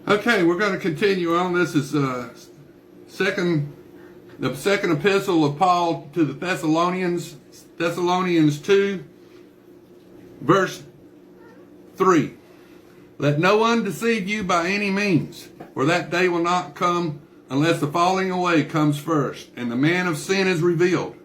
Okay, we're going to continue on. This is the second epistle of Paul to the Thessalonians, Thessalonians 2, verse 3. Let no one deceive you by any means, for that day will not come unless the falling away comes first, and the man of sin is revealed,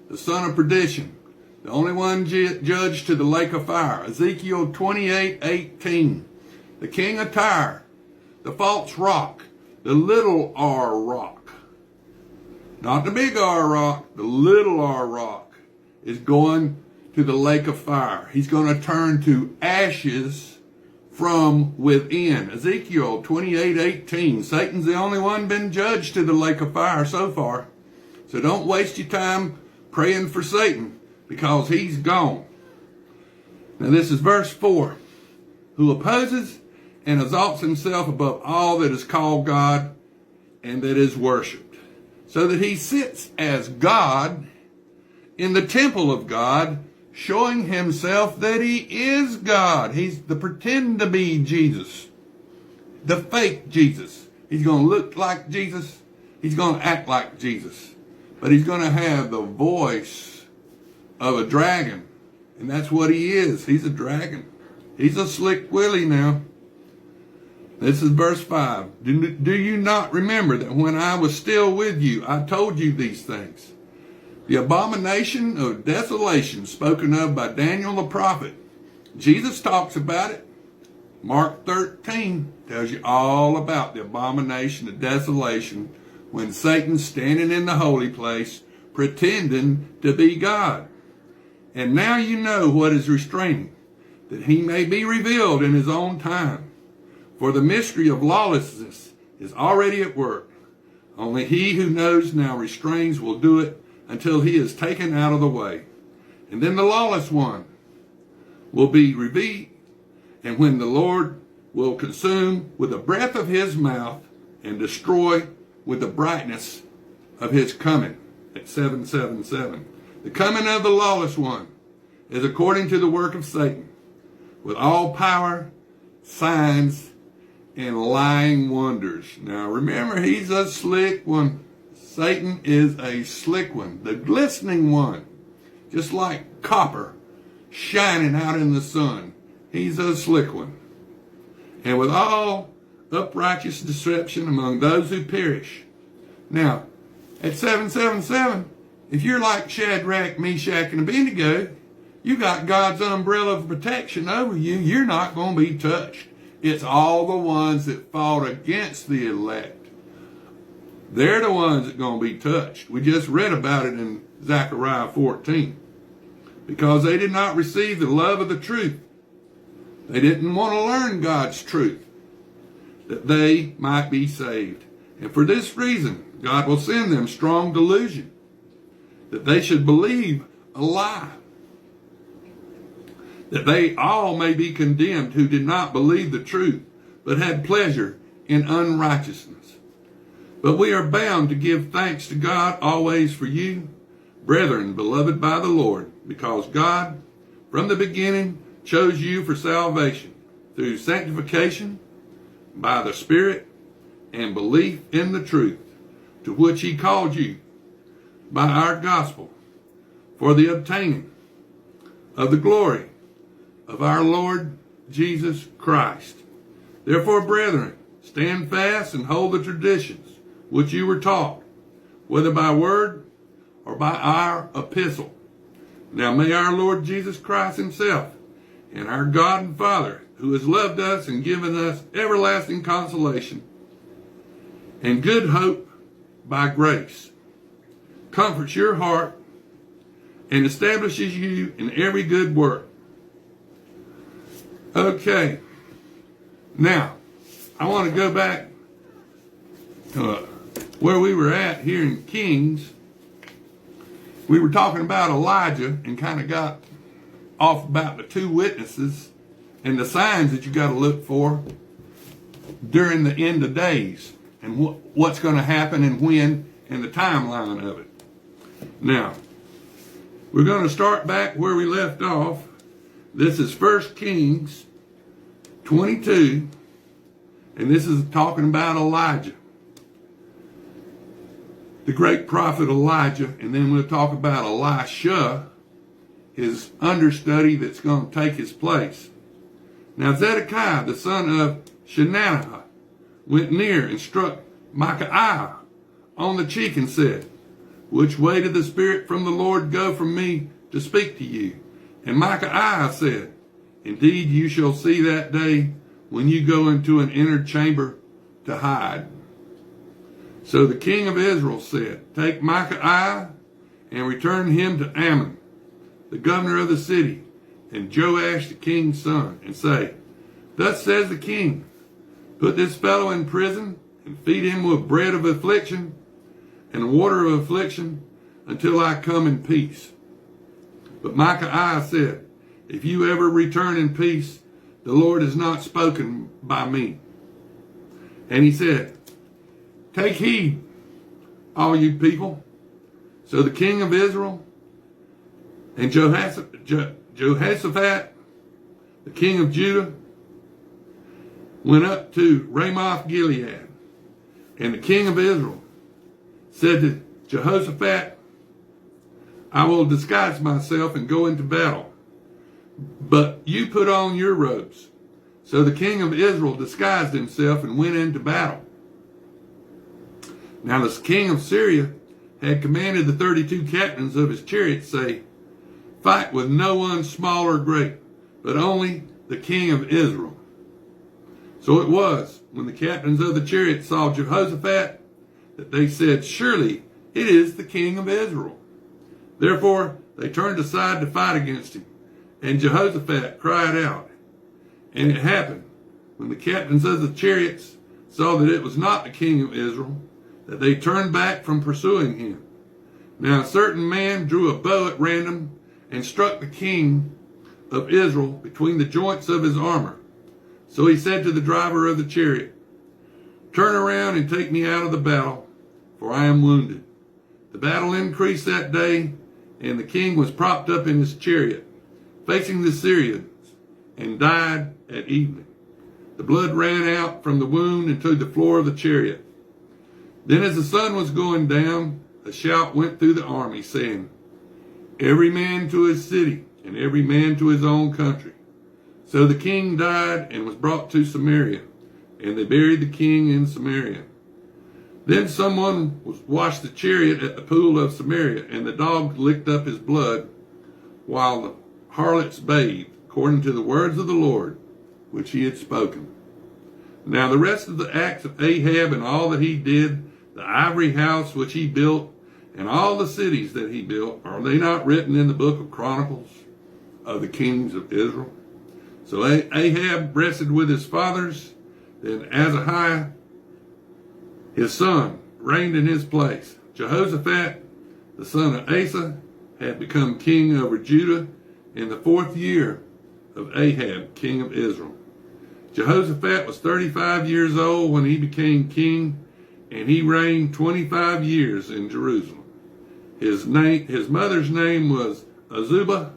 the son of perdition, the only one judged to the lake of fire. Ezekiel 28:18. The king of Tyre, the false rock, the little R rock, not the big R rock, the little R rock, is going to the lake of fire. He's going to turn to ashes from within. Ezekiel 28:18. Satan's the only one been judged to the lake of fire so far. So don't waste your time praying for Satan, because he's gone. Now this is verse 4. Who opposes and exalts himself above all that is called God and that is worshipped, so that he sits as God in the temple of God, showing himself that he is God. He's the pretend to be Jesus, the fake Jesus. He's going to look like Jesus. He's going to act like Jesus. But he's going to have the voice of a dragon. And that's what he is. He's a dragon. He's a slick Willie now. This is verse 5. Do you not remember that when I was still with you, I told you these things? The abomination of desolation spoken of by Daniel the prophet. Jesus talks about it. Mark 13 tells you all about the abomination of desolation when Satan's standing in the holy place pretending to be God. And now you know what is restraining, that he may be revealed in his own time. For the mystery of lawlessness is already at work. Only he who knows now restrains will do it until he is taken out of the way. And then the lawless one will be revealed, and when the Lord will consume with the breath of his mouth and destroy with the brightness of his coming. At 777. The coming of the lawless one is according to the work of Satan, with all power, signs, and lying wonders. Now remember, he's a slick one. Satan is a slick one, the glistening one, just like copper shining out in the sun. He's a slick one. And with all unrighteous deception among those who perish. Now, at 777, if you're like Shadrach, Meshach, and Abednego, you got God's umbrella of protection over you. You're not going to be touched. It's all the ones that fought against the elect. They're the ones that are going to be touched. We just read about it in Zechariah 14. Because they did not receive the love of the truth. They didn't want to learn God's truth, that they might be saved. And for this reason, God will send them strong delusion, that they should believe a lie, that they all may be condemned who did not believe the truth, but had pleasure in unrighteousness. But we are bound to give thanks to God always for you, brethren, beloved by the Lord, because God, from the beginning, chose you for salvation, through sanctification, by the Spirit, and belief in the truth, to which he called you, by our gospel, for the obtaining of the glory of our Lord Jesus Christ. Therefore, brethren, stand fast and hold the traditions which you were taught, whether by word or by our epistle. Now may our Lord Jesus Christ himself and our God and Father, who has loved us and given us everlasting consolation and good hope by grace, comforts your heart and establishes you in every good work. Okay, now I want to go back to where we were at here in Kings. We were talking about Elijah and kind of got off about the two witnesses and the signs that you got to look for during the end of days, and what's going to happen and when, and the timeline of it. Now, we're going to start back where we left off. This is 1 Kings 22, And this is talking about Elijah, the great prophet Elijah. And then we'll talk about Elisha, his understudy that's going to take his place. Now Zedekiah, the son of Chenaanah, went near and struck Micaiah on the cheek and said, "Which way did the Spirit from the Lord go from me to speak to you?" And Micaiah said, "Indeed, you shall see that day when you go into an inner chamber to hide." So the king of Israel said, "Take Micaiah and return him to Ammon, the governor of the city, and Joash the king's son, and say, Thus says the king, put this fellow in prison and feed him with bread of affliction and water of affliction until I come in peace." But Micaiah said, "If you ever return in peace, the Lord has not spoken by me." And he said, "Take heed, all you people." So the king of Israel and Jehoshaphat, the king of Judah, went up to Ramoth Gilead. And the king of Israel said to Jehoshaphat, "I will disguise myself and go into battle, but you put on your robes." So the king of Israel disguised himself and went into battle. Now the king of Syria had commanded the 32 captains of his chariots, say, "Fight with no one small or great, but only the king of Israel." So it was, when the captains of the chariots saw Jehoshaphat, that they said, "Surely it is the king of Israel." Therefore they turned aside to fight against him, and Jehoshaphat cried out. And it happened, when the captains of the chariots saw that it was not the king of Israel, that they turned back from pursuing him. Now a certain man drew a bow at random and struck the king of Israel between the joints of his armor. So he said to the driver of the chariot, "Turn around and take me out of the battle, for I am wounded." The battle increased that day, and the king was propped up in his chariot, facing the Syrians, and died at evening. The blood ran out from the wound into the floor of the chariot. Then as the sun was going down, a shout went through the army, saying, "Every man to his city, and every man to his own country." So the king died and was brought to Samaria, and they buried the king in Samaria. Then someone washed the chariot at the pool of Samaria, and the dogs licked up his blood, while the harlots bathed, according to the words of the Lord, which he had spoken. Now the rest of the acts of Ahab and all that he did, the ivory house which he built, and all the cities that he built, are they not written in the book of Chronicles of the kings of Israel? So Ahab rested with his fathers. Then Ahaziah, his son, reigned in his place. Jehoshaphat, the son of Asa, had become king over Judah in the 4th year of Ahab, king of Israel. Jehoshaphat was 35 years old when he became king, and he reigned 25 years in Jerusalem. His mother's name was Azubah,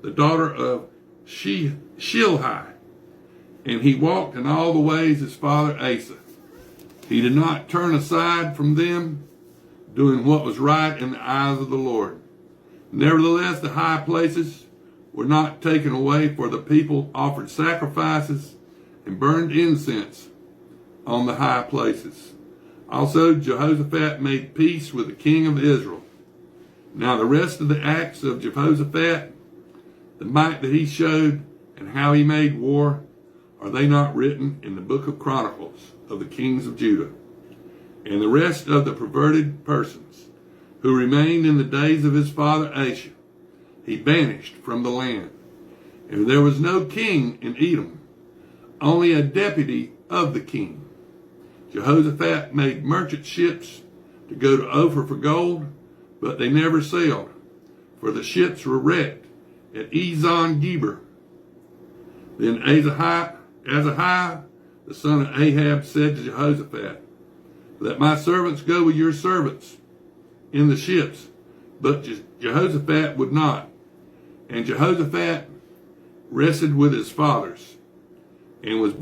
the daughter of Shilhi, and he walked in all the ways his father Asa. He did not turn aside from them, doing what was right in the eyes of the Lord. Nevertheless, the high places were not taken away, for the people offered sacrifices and burned incense on the high places. Also, Jehoshaphat made peace with the king of Israel. Now the rest of the acts of Jehoshaphat, the might that he showed, and how he made war, are they not written in the book of Chronicles of the kings of Judah? And the rest of the perverted persons who remained in the days of his father Asa, he banished from the land. And there was no king in Edom, only a deputy of the king. Jehoshaphat made merchant ships to go to Ophir for gold, but they never sailed, for the ships were wrecked at Ezon Geber. Then Ahaziah, the son of Ahab, said to Jehoshaphat, "Let my servants go with your servants in the ships." But Jehoshaphat would not. And Jehoshaphat rested with his fathers, and was